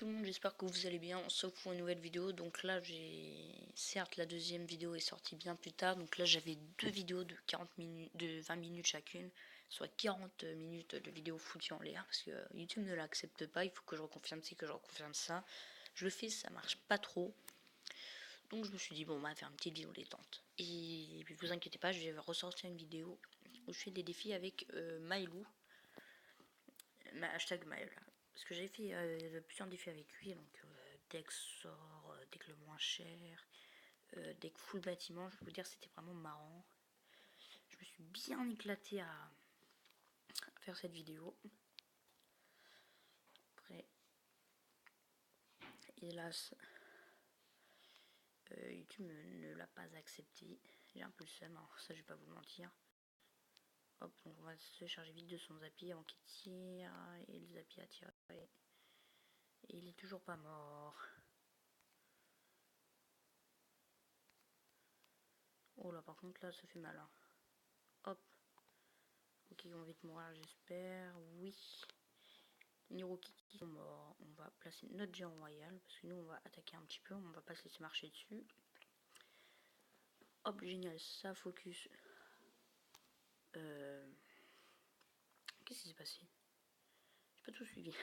tout le monde, j'espère que vous allez bien. On se retrouve pour une nouvelle vidéo. Donc là, certes, la deuxième vidéo est sortie bien plus tard. Donc là, j'avais deux vidéos de 40 minutes, de 20 minutes chacune, soit 40 minutes de vidéo foutue en l'air, parce que YouTube ne l'accepte pas. Il faut que je reconfirme ci, que je reconfirme ça. Je le fais, ça marche pas trop. Donc je me suis dit, bon, on va faire une petite vidéo détente. Et puis vous inquiétez pas, je vais ressortir une vidéo où je fais des défis avec Mailou. Hashtag Maël. Parce que j'ai fait plusieurs défis avec lui, donc deck sort, deck le moins cher, deck full bâtiment, je peux vous dire c'était vraiment marrant. Je me suis bien éclaté à faire cette vidéo. Après, hélas, YouTube ne l'a pas accepté. J'ai un peu le seum, alors ça je vais pas vous mentir. Hop, donc on va se charger vite de son Zappy avant qu'il tire, et le Zappy a tiré. Et il est toujours pas mort. Oh là, par contre, là, ça fait mal. Hein. Hop. Ok, on va vite mourir, j'espère. Oui. Les Niroki qui sont morts. On va placer notre géant royal. Parce que nous, on va attaquer un petit peu. On va pas se laisser marcher dessus. Hop, génial. Ça focus. Qu'est-ce qui s'est passé? J'ai pas tout suivi.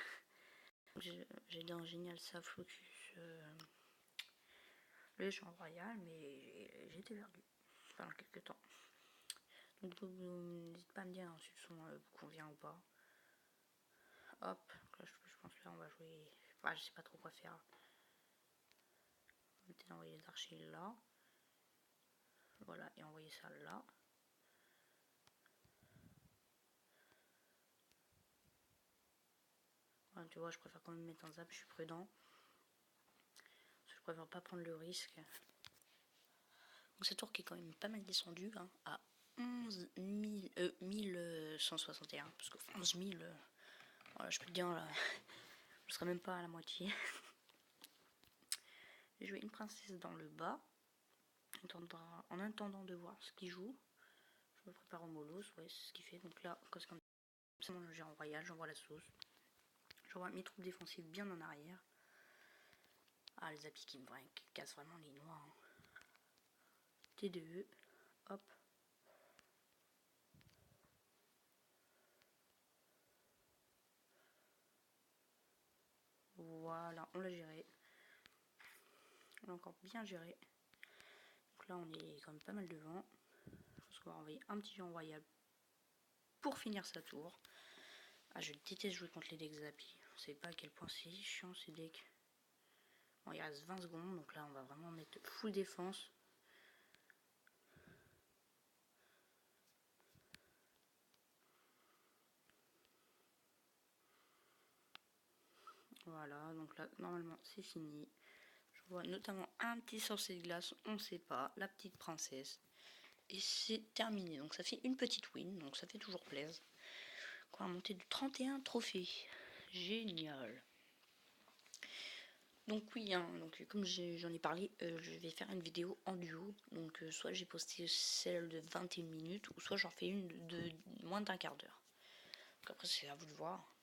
J'ai dit un génial ça focus. Le géant royal, mais j'ai été perdu pendant quelques temps. Donc n'hésitez pas à me dire si le son vous convient ou pas. Hop, là, je pense là on va jouer. Enfin, je sais pas trop quoi faire. On va peut-être envoyer les archers là. Voilà, et envoyer ça là. Voilà, tu vois, je préfère quand même mettre un zap, je suis prudent. Parce que je préfère pas prendre le risque. Donc cette tour qui est quand même pas mal descendue hein, à 1161. Parce que 11 000, voilà, je peux te dire là, je serai même pas à la moitié. J'ai joué une princesse dans le bas. En attendant de voir ce qu'il joue. Je me prépare au molos, ouais, c'est ce qu'il fait. Donc là, comme c'est mon géant royal, j'envoie la sauce. J'envoie mes troupes défensives bien en arrière. Ah, les applis qui me cassent vraiment les noix. Hein. T2, hop. Voilà, on l'a géré. On l'a encore bien géré. Donc là, on est quand même pas mal devant. Je pense qu'on va envoyer un petit géant royal pour finir sa tour. Ah, je déteste jouer contre les decks Zappy. Vous savez pas à quel point c'est chiant ces decks. Bon, il reste 20 secondes, donc là, on va vraiment mettre full défense. Voilà, donc là, normalement, c'est fini. Je vois notamment un petit sorcier de glace, on sait pas, la petite princesse. Et c'est terminé, donc ça fait une petite win, donc ça fait toujours plaisir. On va monter de 31 trophées. Génial. Donc oui, hein, donc, comme j'en ai parlé, je vais faire une vidéo en duo. Donc soit j'ai posté celle de 21 minutes, ou soit j'en fais une de moins d'un quart d'heure. Donc après c'est à vous de voir.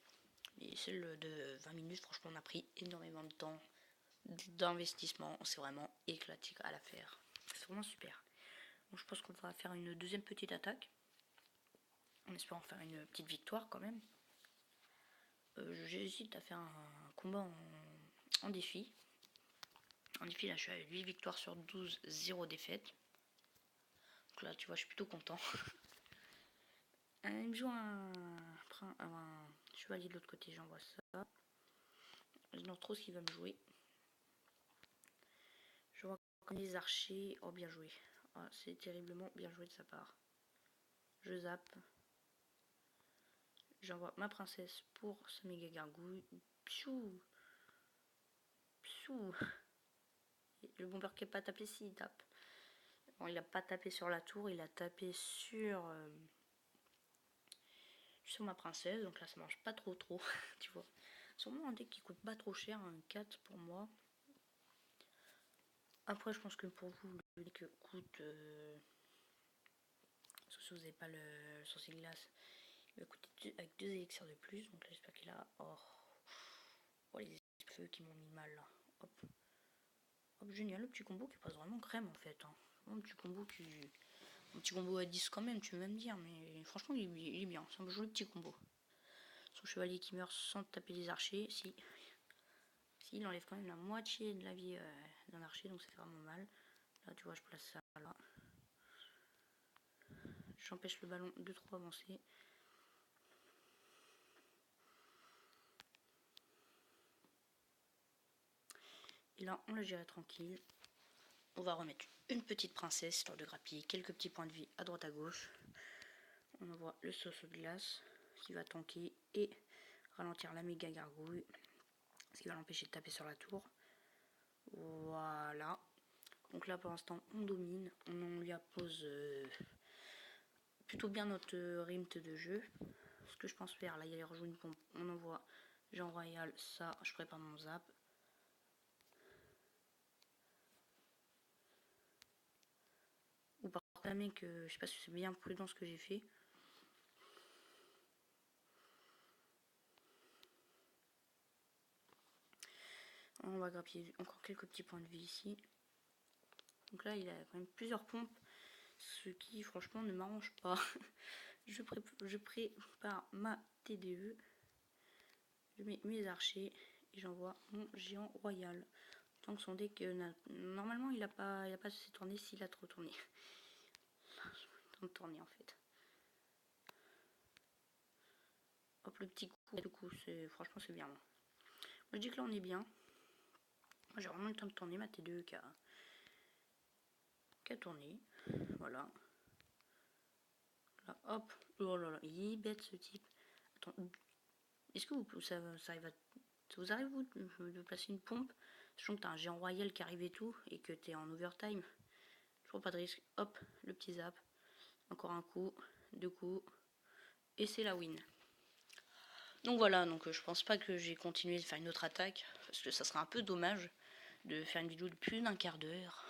Mais celle de 20 minutes, franchement on a pris énormément de temps d'investissement. On s'est vraiment éclaté à la faire. C'est vraiment super. Donc je pense qu'on va faire une deuxième petite attaque. En espérant faire une petite victoire quand même. J'hésite à faire un combat en défi. En défi, là, je suis à 8 victoires sur 12, 0 défaite. Donc là, tu vois, je suis plutôt content. Il me joue un chevalier de l'autre côté, j'envoie ça. J'ignore trop ce qu'il va me jouer. Je vois comme les archers. Oh, bien joué. Oh, c'est terriblement bien joué de sa part. Je zappe. J'envoie ma princesse pour ce méga gargouille. Pshou. Pshou. Le bomber qui n'a pas tapé, si il tape. Bon, il n'a pas tapé sur la tour, il a tapé sur ma princesse. Donc là, ça marche pas trop, tu vois. Sûrement un deck qui coûte pas trop cher, un 4 pour moi. Après, je pense que pour vous, le deck coûte... Sauf si vous n'avez pas le sorcier glace, il va coûter avec 2 élixirs de plus. Donc là, j'espère qu'il a... Oh, les feu qui m'ont mis mal là. Hop. Hop, génial, le petit combo qui passe vraiment crème en fait. Hein. Un petit combo à 10 quand même, tu veux me dire, mais franchement il est bien, c'est un joli petit combo. Son chevalier qui meurt sans taper les archers, si il enlève quand même la moitié de la vie d'un archer, donc ça fait vraiment mal. Là tu vois, je place ça là. J'empêche le ballon de trop avancer. Et là, on le gère tranquille. On va remettre une petite princesse, histoire de grappiller quelques petits points de vie à droite à gauche. On envoie le sauce de glace qui va tanker et ralentir la méga gargouille, ce qui va l'empêcher de taper sur la tour. Voilà. Donc là, pour l'instant, on domine. On lui appose plutôt bien notre rythme de jeu. Ce que je pense faire, là, il rejoue une pompe. On envoie Jean Royal. Ça, je prépare mon zap. Ou par contre, mec, je sais pas si c'est bien prudent ce que j'ai fait. On va grappiller encore quelques petits points de vie ici. Donc là, il a quand même plusieurs pompes, ce qui franchement ne m'arrange pas. je prépare ma TDE, je mets mes archers et j'envoie mon géant royal. Tant que son deck, normalement il a pas assez tourné, s'il a trop tourné. Tant de tourner en fait. Hop, le petit coup, franchement c'est bien. Moi je dis que là on est bien. Moi j'ai vraiment le temps de tourner ma T2 qui a tourné. Voilà. Là, hop. Oh là là, il est bête ce type. Attends, est-ce que ça vous arrive vous de placer une pompe, sachant que t'as un géant royal qui arrive et tout, et que t'es en overtime? Toujours pas de risque. Hop, le petit zap. Encore un coup, 2 coups, et c'est la win. Donc voilà, donc je pense pas que j'ai continué de faire une autre attaque, parce que ça serait un peu dommage de faire une vidéo de plus d'un quart d'heure,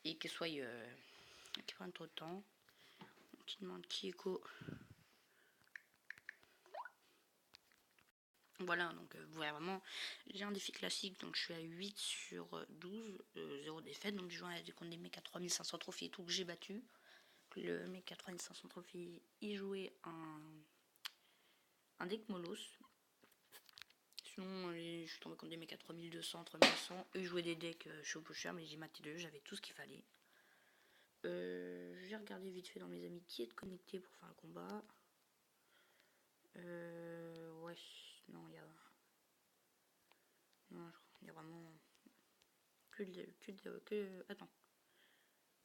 et qu'elle soit... qui prenne trop de temps. Qui demande Kieko. Voilà, donc vous voyez vraiment, j'ai un défi classique, donc je suis à 8 sur 12, 0 défaite, donc je joue contre des mecs à 3500 trophées et tout que j'ai battu. Le mec à 3500 trophées, il jouait un deck Molos. Sinon, je suis tombé contre des mecs à 3200, 3100, eux ils jouaient des decks cher, mais j'ai maté deux, j'avais tout ce qu'il fallait. J'ai regardé vite fait dans mes amis qui est connecté pour faire un combat. Ouais, non, il y a... Non, il y a vraiment attends.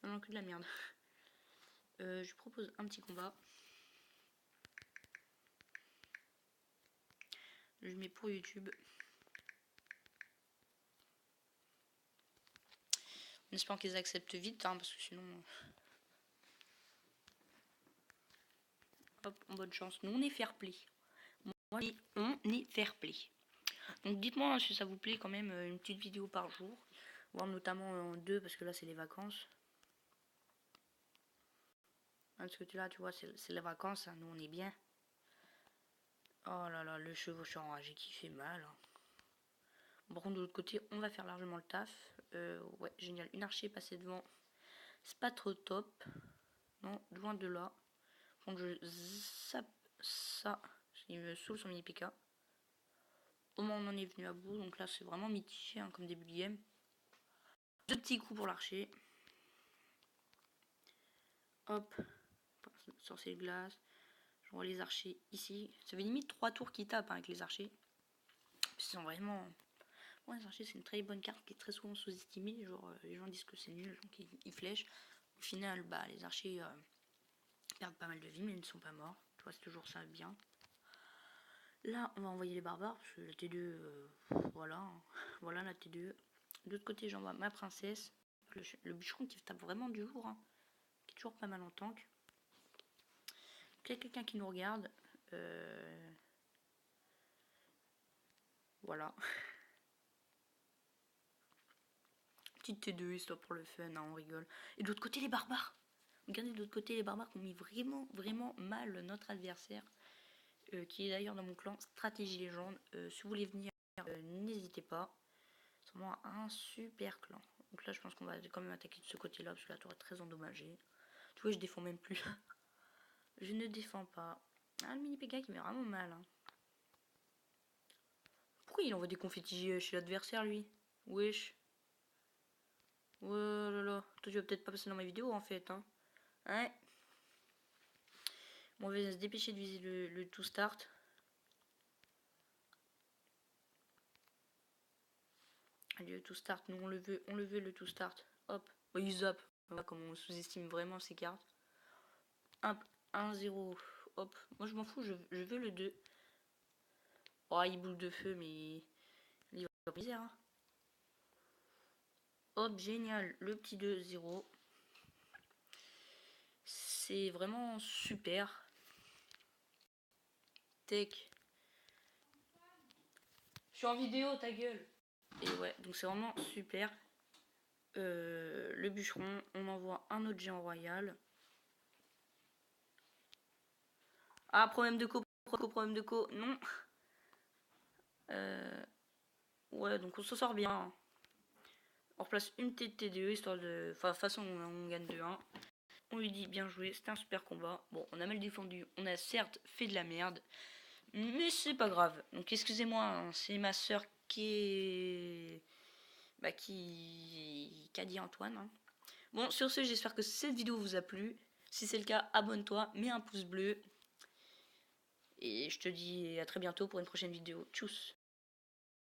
Non, que de la merde. Je propose un petit combat. Je mets pour YouTube. En espérant qu'ils acceptent vite, hein, parce que sinon... Hop, en bonne chance. Nous, on est fair play. Moi, on est fair play. Donc dites-moi si ça vous plaît quand même une petite vidéo par jour. Voire notamment en 2 parce que là c'est les vacances. Parce que là tu vois c'est les vacances, hein, nous on est bien. Oh là là, le chevaucheur enragé qui fait mal. Par contre de l'autre côté on va faire largement le taf. Ouais génial, une archer passée devant. C'est pas trop top. Non, loin de là. Donc je zappe ça. Il me saoule son mini PK. Au moins on en est venu à bout. Donc là c'est vraiment mitigé hein, comme début de game. Deux petits coups pour l'archer. Hop. Sorcier de glace. Je vois les archers ici. Ça fait limite 3 tours qui tapent hein, avec les archers. Ils sont vraiment... Bon, les archers c'est une très bonne carte qui est très souvent sous-estimée. Genre les gens disent que c'est nul, donc ils flèchent. Au final, bah les archers perdent pas mal de vie mais ils ne sont pas morts. Tu vois, c'est toujours ça bien. Là, on va envoyer les barbares, parce que la T2, voilà. Voilà la T2. De l'autre côté, j'envoie ma princesse. Le bûcheron qui tape vraiment du lourd, hein, qui est toujours pas mal en tank. Il y a quelqu'un qui nous regarde. Voilà. Petite T2, histoire pour le fun, hein, on rigole. Et de l'autre côté, les barbares. Regardez de l'autre côté, les barbares qui ont mis vraiment, vraiment mal notre adversaire. Qui est d'ailleurs dans mon clan Stratégie Légende. Si vous voulez venir, n'hésitez n'hésitez pas. C'est vraiment un super clan. Donc là, je pense qu'on va quand même attaquer de ce côté-là, parce que la tour est très endommagée. Tu vois, je défends même plus. Je ne défends pas. Ah, le mini PK qui met vraiment mal. Hein. Pourquoi il envoie des confettis chez l'adversaire, lui? Wesh. Oh là là. Toi, tu vas peut-être pas passer dans ma vidéo, en fait. Hein. Ouais. Bon, on va se dépêcher de viser le to start. Allez, le to start. Nous, on le veut, le to start. Hop. Oh, il zappe. Voilà comment on sous-estime vraiment ces cartes. 1-0. Hop. Moi, je m'en fous. Je veux le 2. Oh, il boule de feu, mais il va misère. Hein. Hop, génial. Le petit 2-0. C'est vraiment super. Tech. Je suis en vidéo, ta gueule. Et ouais, donc c'est vraiment super. Le bûcheron, on envoie un autre géant royal. Ah, problème de problème de co, non. Ouais, donc on s'en sort bien. On replace une TTDE histoire de... Enfin, de toute façon, on gagne 2-1. On lui dit bien joué, c'était un super combat. Bon, on a mal défendu, on a certes fait de la merde. Mais c'est pas grave. Donc excusez-moi, hein, c'est ma soeur qui est... Bah, qui a dit Antoine. Hein. Bon, sur ce, j'espère que cette vidéo vous a plu. Si c'est le cas, abonne-toi, mets un pouce bleu. Et je te dis à très bientôt pour une prochaine vidéo. Tchuss!